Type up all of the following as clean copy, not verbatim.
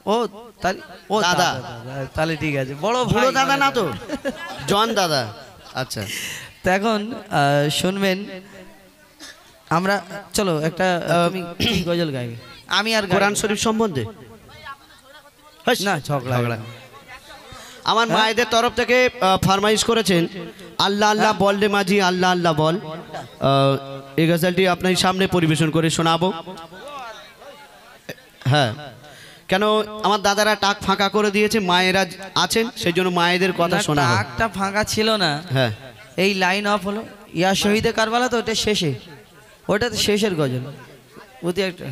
ও তাহলে ও দাদা তাহলে ঠিক আছে বড় বুড়ো দাদা না তো জন দাদা আচ্ছা তো এখন শুনবেন আমরা চলো একটা তুমি গজল গাইবে আমি আর কোরআন শরীফ সম্বন্ধে না ঝগড়া আমার মায়েদের তরফ থেকে ফরমাইশ করেছেন আল্লাহ আল্লাহ বল রে মাঝি আল্লাহ আল্লাহ বল এই গজলটি আপনার সামনে পরিবেশন করে শোনাবো হ্যাঁ কেন আমার দাদারা টাক ফাঁকা করে দিয়েছে মায়েরা আছেন সেই জন্য মায়েদের কথা শোনা হয় টাকটা ফাঁকা ছিল না হ্যাঁ এই লাইন অফ হলো ইয়া শহীদে কারবালা তো ওটা শেষে ওটা তো শেষের গজল বুঝি একটা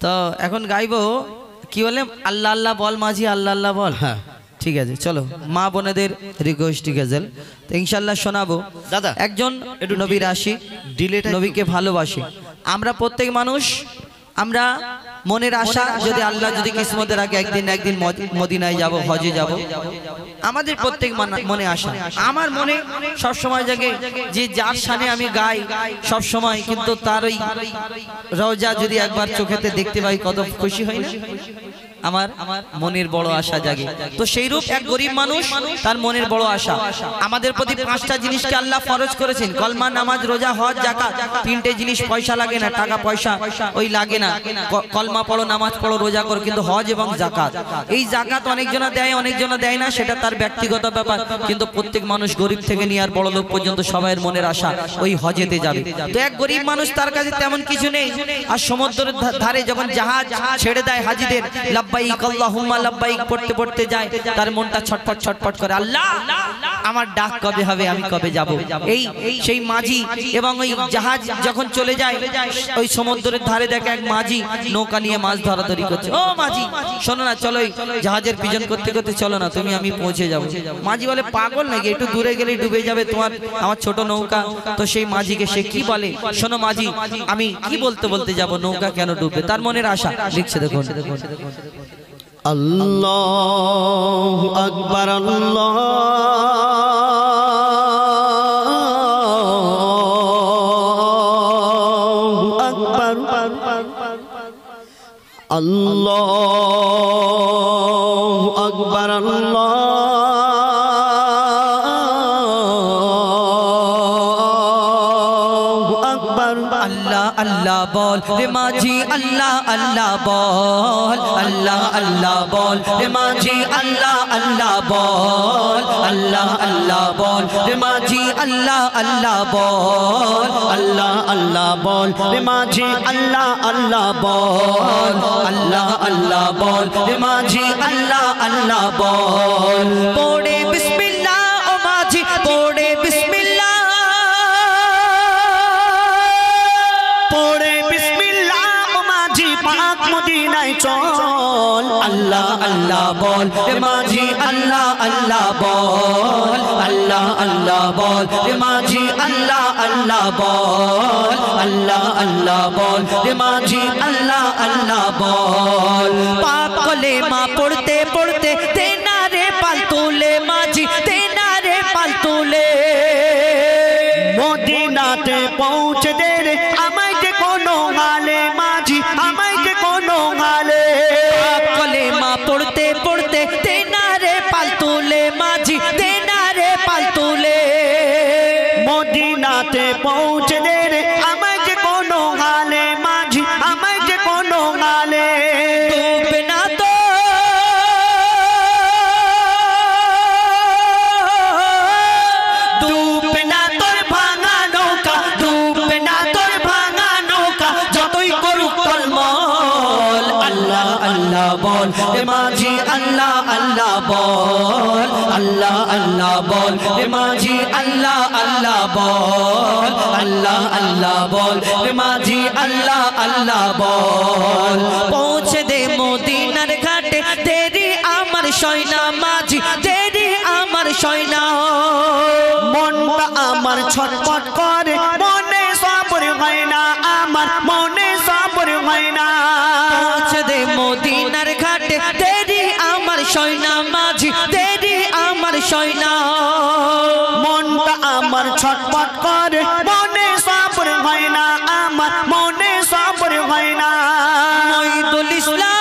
তো এখন গাইবো কি বলে আল্লাহ আল্লাহ বল মাঝি আল্লাহ আল্লাহ বল হ্যাঁ ঠিক আছে চলো মা বোনেদের রিকোয়েস্ট গজল তো ইনশাল্লাহ শোনাবো দাদা একজন নবীর আশিক নবীকে ভালোবাসি আমরা প্রত্যেক মানুষ আমরা মনের আশা যদি আল্লাহ যদি কিসমতে রাখে একদিন মদিনায় যাব হজে যাব আমাদের প্রত্যেক মনে আশা আমার মনে সব সময় জাগে যে যার শানে আমি গাই সব সময় কিন্তু তার ওই রওজা যদি একবার চোখেতে দেখতে পাই কত খুশি হয় না আমার মনের বড় আশা জাগে তো সেইরূপ এক গরিব মানুষ তার মনের বড় আশা আমাদের প্রতি পাঁচটা জিনিসকে আল্লাহ ফরজ করেছেন কলমা নামাজ রোজা হজ যাকাত তিনটে জিনিস পয়সা লাগে না টাকা পয়সা ওই লাগে না কলমা পড়ো নামাজ পড়ো রোজা করো কিন্তু হজ এবং যাকাত এই যাকাত অনেকজনা দেয় অনেকজনা দেয় না সেটা তার ব্যক্তিগত ব্যাপার কিন্তু প্রত্যেক মানুষ গরিব থেকে নিয়ে আর বড় লোক পর্যন্ত সবাইয়ের মনের আশা ওই হজেতে যাবে তো এক গরিব মানুষ তার কাছে তেমন কিছু নেই আর সমুদ্রের ধারে যখন জাহাজ ছেড়ে দেয় হাজিদের লাব্বাইক আল্লাহুম্মা লাব্বাইক পড়তে পড়তে যায় তার মনটা ছটফট ছটফট করে আল্লাহ আমার ডাক কবে হবে আমি কবে যাব এই সেই মাঝি এবং ওই জাহাজ যখন চলে যায় ওই সমুদ্রের ধারে দেখে এক মাঝি নৌকা নিয়ে মাছ ধরাধরি করছে ও মাঝি শোনো না চলো জাহাজের পিছন করতে করতে চলো না তুমি আমি পৌঁছে যাব মাঝি বলে পাগল নাকি একটু দূরে গেলেই ডুবে যাবে তোমার আমার ছোট নৌকা তো সেই মাঝিকে সে কি বলে শোনো মাঝি আমি কি বলতে বলতে যাব নৌকা কেন ডুববে তার মনের আশা লিখছে দেখুন আল্লাহু আকবার আল্লাহু আকবার আল্লাহু আকবার আল্লাহু আকবার আল্লাহ আল্লাহ বল রে মাঝি আল্লাহ আল্লাহ বল আল্লাহ আল্লাহ বল রে মাঝি আল্লাহ আল্লাহ বল আল্লাহ আল্লাহ বল রে মাঝি আল্লাহ আল্লাহ বল আল্লাহ আল্লাহ বল রে মাঝি আল্লাহ আল্লাহ বল আল্লাহ আল্লাহ বল রে মাঝি আল্লাহ আল্লাহ বল পড়ে বিসমিল্লাহ ও মাঝি পড়ে বিসমিল্লাহ পড়ে বিসমিল্লাহ ও মাঝি পাক মদিনায় চল আল্লাহ আল্লাহ বল রে মাঝি আল্লাহ আল্লাহ বল আল্লাহ আল্লাহ বল রে মাঝি আল্লাহ আল্লাহ বল আল্লাহ আল্লাহ বল রে মাঝি আল্লাহ আল্লাহ বল পাক কলেমা পড়তে পড়তে তেনা রে পাল তুলে মাঝি তেনা রে পাল তুলে মদিনাতে পৌঁছে দে রে আমায় যে কোনো হালে মাঝি আমায় যে কোনো হালে কলেমা পড়তে পড়তে তেনা রে পাল তুলে মাঝি তেনা রে পাল তুলে মদিনাতে পৌঁছে দে রে আমায় যে কোনো হালে মাঝি আমায় যে কোনো হালে ডুবে না তো ডুবে না তোর ভাঙা নৌকা ডুবে না তোর ভাঙা নৌকা যতই করুক টলমল আল্লাহ আল্লাহ বল রে মাঝি আল্লাহ আল্লাহ বল আল্লাহ আল্লাহ বল রে মাঝি আল্লাহ আল্লাহ বল আল্লাহ আল্লাহ বল রে মাঝি আল্লাহ আল্লাহ বল পৌঁছে দে মদিনার ঘাটে তেরি আমার সয়না মাঝি তেরি আমার সয়না মনটা আমার ছটফট করে মনে সবর হয় না আমার মনে সবর হয় না পৌঁছে দে মদিনার ঘাটে তেরি আমার সয়না মাঝি তেরি আমার সয়না মনটা আমার ছটফট করে মনে সবর হয় না আমার মনে সবর হয় না মঈদুল ইসলাম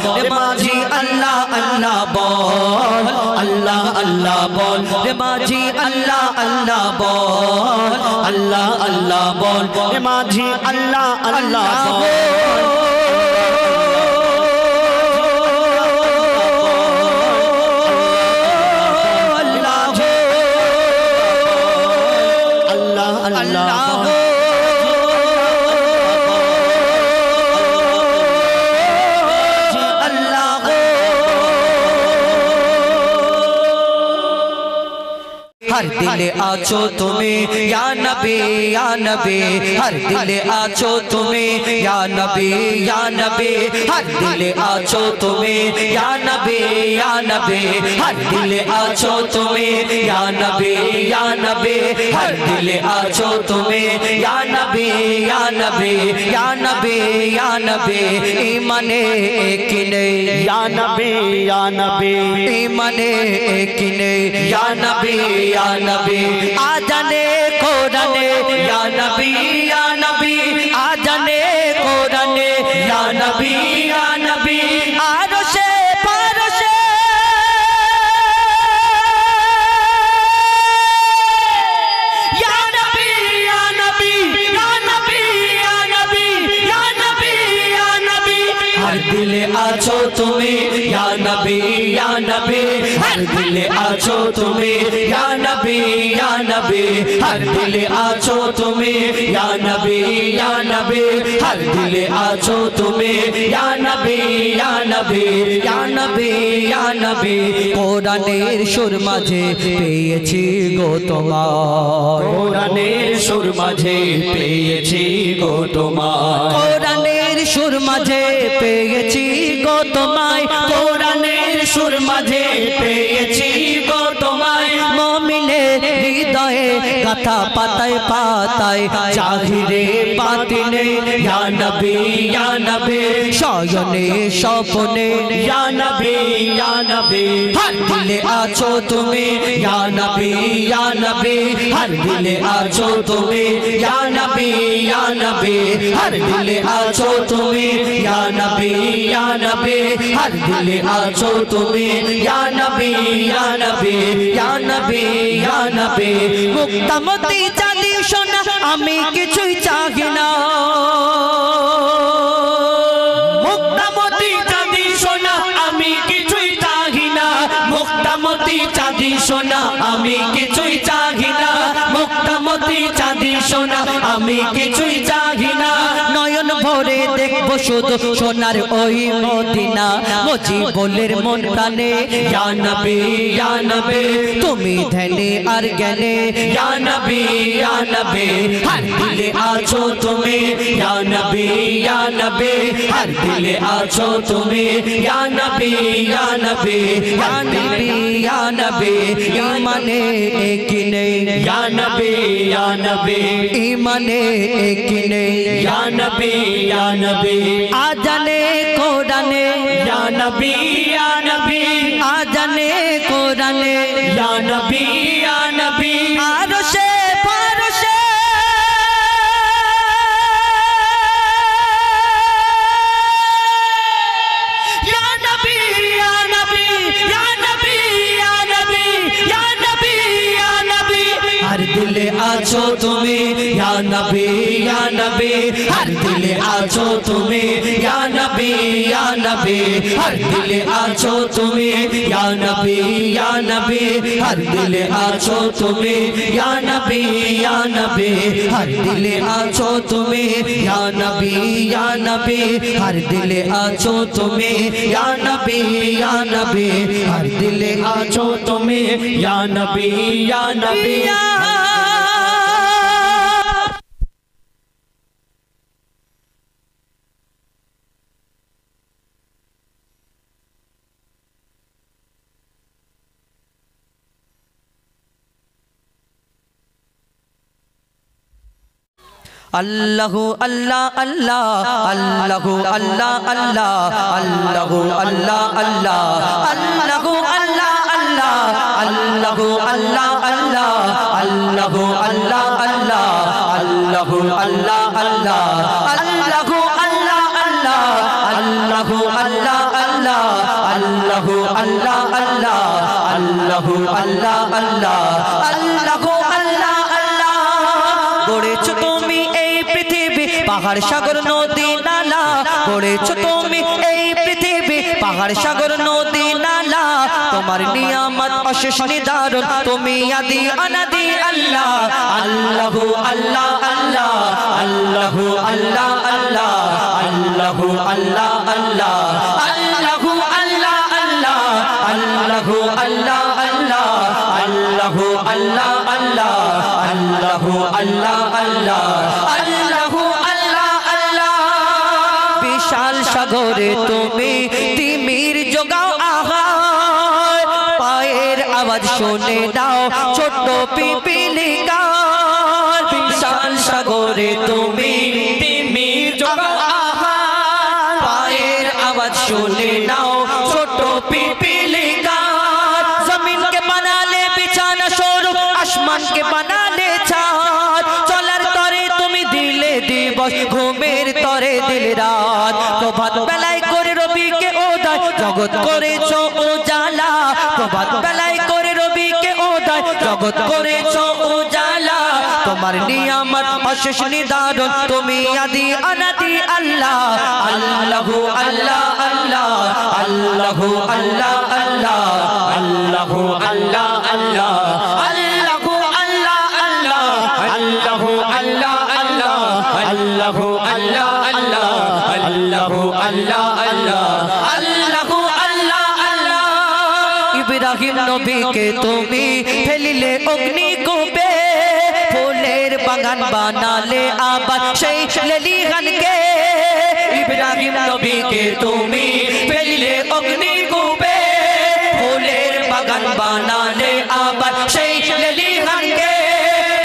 বল রে মাঝি আল্লাহ আল্লাহ বল আল্লাহ আল্লাহ বল রে মাঝি আল্লাহ আল্লাহ বল আল্লাহ আল্লাহ বল এ মাঝি আল্লাহ আল্লাহ বল हर दिल आछो तुम्हें या नबी हर दिल आछो तुम्हें या नबी हर दिल आछो तुम्हें या नबी हर दिल आछो तुम्हें या नबी हर दिल आछो तुम्हें या नबी ईमाने किने या नबी ईमाने किने या नबी आजाने कोराने या नबी आजाने कोराने या नबी आरशे पारशे या नबी या नबी या नबी या नबी या नबी या नबी हर दिल आछो तुम्हें या नबी हर दिल आछो तुम्हें या नबी हर दिल आछो तुम्हें या नबी हर दिल आछो तुम्हें या नबी কোরআনের সুর মাঝে পেয়েছি গো তোমার কোরআনের সুর মাঝে পেয়েছি গো তোমার কোরআনের সুর মাঝে পেয়েছি গো তোমায় কোরআনের সুর মাঝে পেয়েছি গো তোমায় মুমিনের হৃদয়ে গাথা পাতায় পাতায় জাহিরে বাতিনে ইয়া নবী শয়নে স্বপ্নে या नबी हर दिले आछो तुम्हें या नबी हर दिले आछो तुम्हें या नबी हर दिले आछो तुम्हें या नबी हर दिले आछो तुम्हें या नबी मुक्तामती चाঁদি সোনা আমি কিছুই চাহি না মুক্তামতি চাঁদি সোনা আমি কিছুই চাহি না মুক্তামতি চাঁদি সোনা আমি কিছুই চাহি না মুক্তামতি চাঁদি সোনা আমি কিছুই চাহি না নয়ন ভরে দেখবো শুধু সোনার ওই মদিনা মুজিবুলের মন প্রাণে या नबी তুমি ধ্যানে আর জ্ঞানে या नबी हर दिले आछो तुम्हें या नबी हर दिले आछो तुम्हें या नबी या नबी ईमाने किने या नबी ईमाने किने या नबी आजाने कोराने या नबी आजाने कोराने या नबी आरशे फारशे या नबी या नबी या नबी या नबी या नबी या नबी हर दिल आछो तुम्हें या नबी हर दिल आछो तुम्हें या नबी हर दिल आछो तुम्हें या नबी हर दिल आछो तुम्हें या नबी हर दिल आछो तुम्हें या नबी हर दिल आछो तुम्हें या नबी हर दिल आछो तुम्हें या नबी अल्लाहु अल्लाह अल्लाह अल्लाहु अल्लाह अल्लाह अल्लाहु अल्लाह अल्लाह अल्लाहु अल्लाह अल्लाह अल्लाहु अल्लाह अल्लाह अल्लाहु अल्लाह अल्लाह अल्लाहु अल्लाह अल्लाह अल्लाहु अल्लाह अल्लाह अल्लाहु अल्लाह আল্লাহু আল্লাহ আল্লাহ আল্লাহু আল্লাহ আল্লাহ আল্লাহু আল্লাহ আল্লাহ গড়েছো তুমি এই পৃথিবী পাহাড় সাগর নদী নালা গড়েছো তুমি এই পৃথিবী পাহাড় সাগর নদী নালা তোমার নিয়ামত অশেষ নিদারুন তুমি আদি অনাদি আল্লাহ আল্লাহু আল্লাহ আল্লাহ আল্লাহু আল্লাহ আল্লাহ আল্লাহু আল্লাহ আল্লাহ আল্লাহু আল্লাহ আল্লাহ আল্লাহু আল্লাহ আল্লাহ আল্লাহু আল্লাহ আল্লাহ আল্লাহু আল্লাহ আল্লাহ আল্লাহু আল্লাহ আল্লাহ বিশাল সাগরে তুমি তিমির যোগাও আহার পায়ের আওয়াজ শুনে দাও ছোট্ট পিপিলিকার বিশাল সাগরে তুমি তিমির যোগাও আহার পায়ের আওয়াজ শুনে নাও ছোট পিপিলিকার জমিনকে বানালে বিছানা স্বরূপ আসমানকে বানালে ছাদ চলার তরে তুমি দিলে দিবস ঘুমের তরে দিল রাত প্রভাত বেলায় করে রবিকে উদয় জগৎ করেছো উজালা প্রভাত বেলায় করে রবিকে উদয় জগৎ করেছো উজালা তোমার নিয়ামত অশেষ নিদারুন তুমি আদি অনাদি আল্লাহ আল্লাহু আল্লাহ আল্লাহ আল্লাহু আল্লাহ আল্লাহ আল্লাহু আল্লাহ আল্লাহ আল্লাহু আল্লাহ আল্লাহ আল্লাহু আল্লাহ আল্লাহ আল্লাহু আল্লাহ আল্লাহ আল্লাহু আল্লাহ আল্লাহ আল্লাহু আল্লাহ আল্লাহ ইব্রাহিম নবীকে তুমি ফেলিলে অগ্নিকূপে ফুলের বাগান বানালে আবার সেই লেলিহানকে ইব্রাহিম নবীকে তুমি ফেলিলে অগ্নিকূপে ফুলের বাগান বানালে আবার সেই লেলিহানকে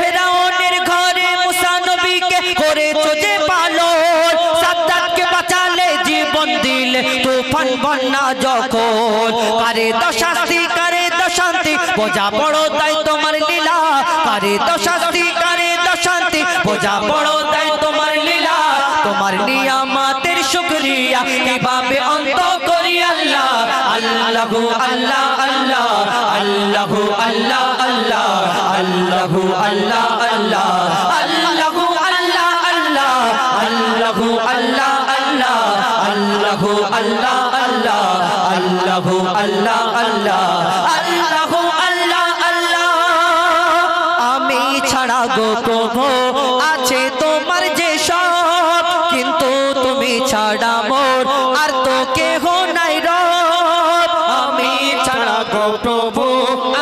ফেরাউনের ঘরে মুসা নবীকে করেছো যে পালন সাদ্দাতকে বাঁচালে জীবন দিলে তুফান বন্যা যখন কারে দশাস্তি কারে দশান্তি বোঝা বড় তাই তোমার লীলা কারে দশাস্তি কারে দশান্তি বোঝা বড় তাই তোমার লীলা তোমার নিয়ামতের শুকরিয়া কিভাবে অন্ত করি আল্লাহ আল্লাহু আল্লাহ আল্লাহ আল্লাহু আল্লাহ আল্লাহ আল্লাহু আল্লাহ আল্লাহ আল্লাহু আল্লাহ আল্লাহ আল্লাহু আল্লাহ আল্লাহ আল্লাহু আল্লাহ আল্লাহ আল্লাহু আল্লাহ আল্লাহ আল্লাহু আল্লাহ আল্লাহ আমি ছাড়া গো প্রভু আছে তোমার যে সব কিন্তু তুমি ছাড়া মোর আর তো কেহ নাই রব আমি ছাড়া গো প্রভু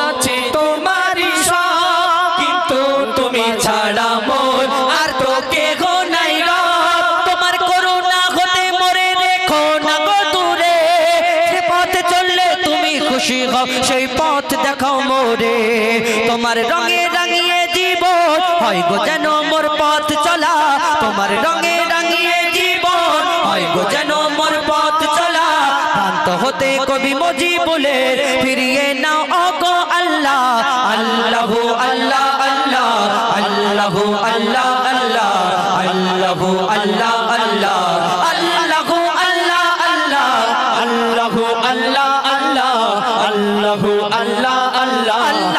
আছে তোমারই সব কিন্তু তুমি ছাড়া মোর আর তো কেহ নাই রব তোমার করুণা হতে মরে রেখো না গো দূরে যে পথে চললে তুমি খুশি হও সেই পথ দেখাও মোরে তোমার রঙে রাঙিয়ে জীবন হয় গো যেন মোর পথ চলা তোমার রঙে রাঙিয়ে জীবন হয় গো যেন মোর পথ চলা ভ্রান্ত হতে কবি মজিবুলে ফিরিয়ে নাও ওগো আল্লাহ আল্লাহু আল্লাহ আল্লাহ আল্লাহু আল্লাহ আল্লাহ আল্লাহু আল্লাহ আল্লাহ আল্লাহু আল্লাহ আল্লাহ আল্লাহু আল্লাহ আল্লাহ আল্লাহু আল্লাহ আল্লাহ আল্লাহ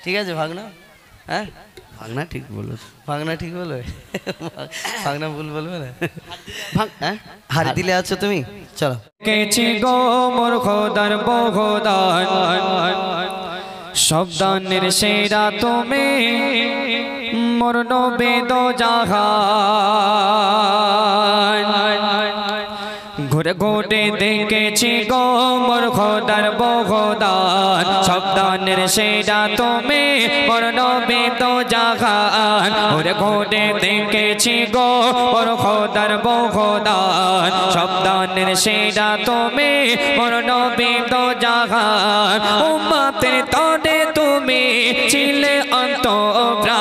ঠিক আছে ভাগনা হ্যাঁ ভাগনা ঠিক বলো ভাগনা ঠিক বলো ভাগনা ভুল বলবে না হ্যাঁ হার দিলে আছো তুমি চলো কেছি গো মোর খোদার বহদান শব্দানের সেরা তুমি মোর নবে দো জাহান ঘুরে ঘুরে দেখেছি গো মোর খোদার বহদান শব্দানের সেরা তুমি মোর নবে দো জাহান ঘুরে ঘুরে দেখেছি গো মোর খোদার বহদান শব্দানের সেরা তুমি মোর নবে দো জাহান উম্মতের তরে তুমি ছিলে অন্তঃপ্রাণ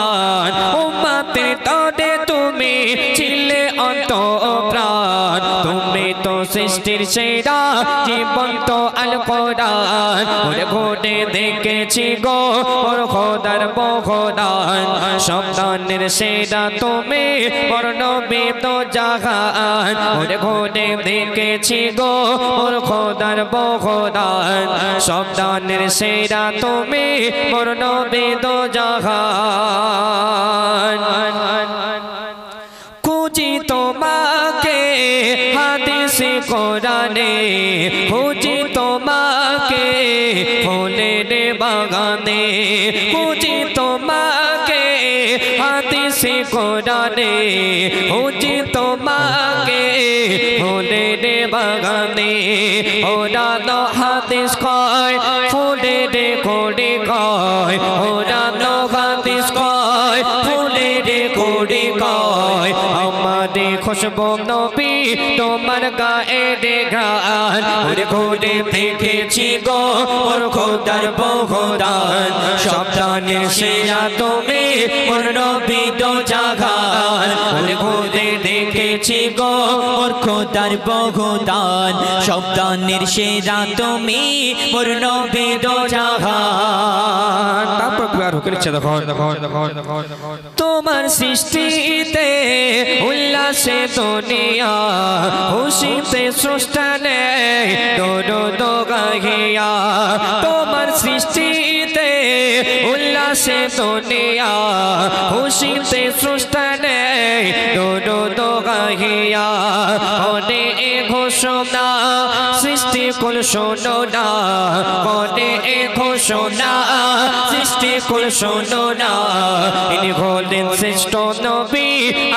সৃষ্টির সেরা জীবন্ত আল কোরআন ওরে ঘুরে দেখেছি গো ওর খোদার বখদান সন্তানের সেরা তুমি ওর নবী তো জাহান ওরে ঘুরে দেখেছি গো ওর খোদার বখদান সন্তানের সেরা তুমি ওর নবী তো জাহান খুঁজি তোমাকে হাদিসে কোরআনে খুঁজি তোমাকে ফুলের বাগানে খুঁজি তোমাকে হাদিসে কোরআনে খুঁজি তোমাকে ফুলের বাগানে ওরা তো হাদিস কয় ফুলের কোড়ে কয় ওরা তো হাদিস কয় ফুলের কোড়ে কয় আমারে খুশবু নবী তোমার গায়ে ঘ্রাণ ওরে ঘুরে দেখেছি গো ওর খোদার বখদান সন্তানের সেরা তুমি ওর নবী তো জাহান ওরে ঘুরে দেখেছি গো ওর খোদার বখদান সন্তানের সেরা তুমি ওর নবী তো জাহান তারপর প্যার হোক ইচ্ছে দেখো তোমার সৃষ্টিতে উল্লাসে দুনিয়া খুশিতে স্রষ্টানে দরুদ গাহিয়া তোমার সৃষ্টিতে উল্লাসে দুনিয়া খুশিতে স্রষ্টানে দরুদ গাহিয়া ওরে ঘোষণা সৃষ্টি কুল শোনো না ওরে ঘোষণা সৃষ্টি কুল শোনো না ইনি হলেন শ্রেষ্ঠ নবী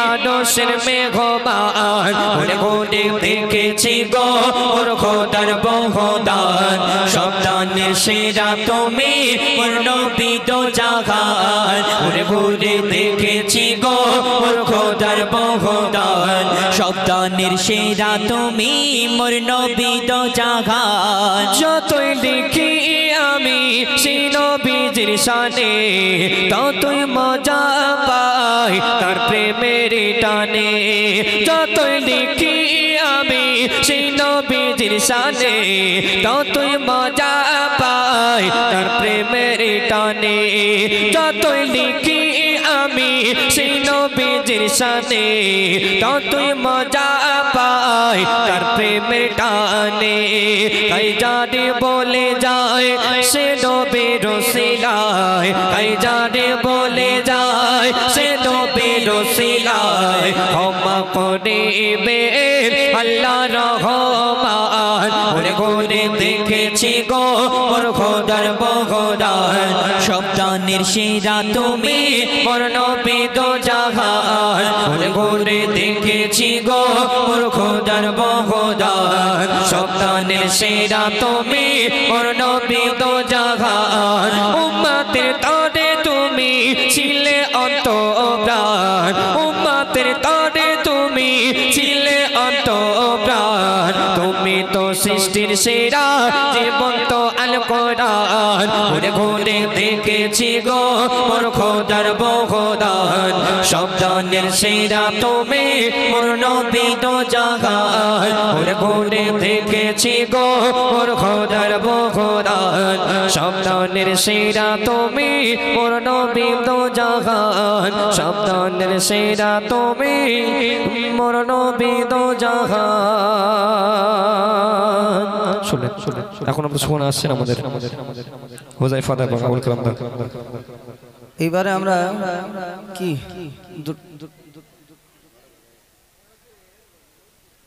আদর্শের মেঘবান ওরে ঘুরে দেখেছি গো ওর খোদার বখদান সন্তানের সেরা তুমি ওর নবী তো জাহান ওরে ঘুরে দেখেছি গো ওর খোদার বখদান সন্তানের সেরা তুমি মোর নবী তো জাহান যতই দেখি আমি সেই নবীজির শানে ততই মজা পাই তার প্রেমের টানে যতই দেখি আমি সেই নবীজির শানে ততই মজা পাই তার প্রেমের টানে যতই দেখি আমি সেই নবীজির শানে ততই মজা পাই তার প্রেমের টানে তাই জানে বলে যায় সে নবীর ওসিলায় তাই জানে বলে যায় সে নবীর ওসিলায় ক্ষমা করিবে আল্লাহ রহমান ওরে ঘুরে দেখেছি গো ওর খোদার বখদান সন্তানের সেরা তুমি মোর নবী তো জাহান ওরে ঘুরে দেখেছি গো ওর খোদার বখদান সন্তানের সেরা তুমি মোর নবী তো জাহান উম্মতের তরে তুমি ছিলে অন্তঃপ্রাণ উম্মতের তরে তুমি ছিলে অন্তঃপ্রাণ তুমি তো সৃষ্টির সেরা জীবন্ত আল কোরআন ঘুরে ঘুরে দেখেছি গো মোর খোদার বখদান সন্তানের সেরা তুমি মোর নবী তো জাহান ঘুরে ঘুরে দেখেছি গো মোর খোদার বখদান সন্তানের সেরা তুমি মোর নবী তো জাহান সন্তানের সেরা তুমি মোর নবী তো জাহান শুনেন এখন আমরা শোনা আসছেন আমাদের হুযায়ফা দা আবুল কালাম দা এইবারে আমরা কি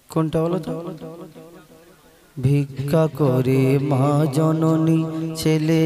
কোনটা বলো তো ভিক্ষা করে মা জননী ছেলে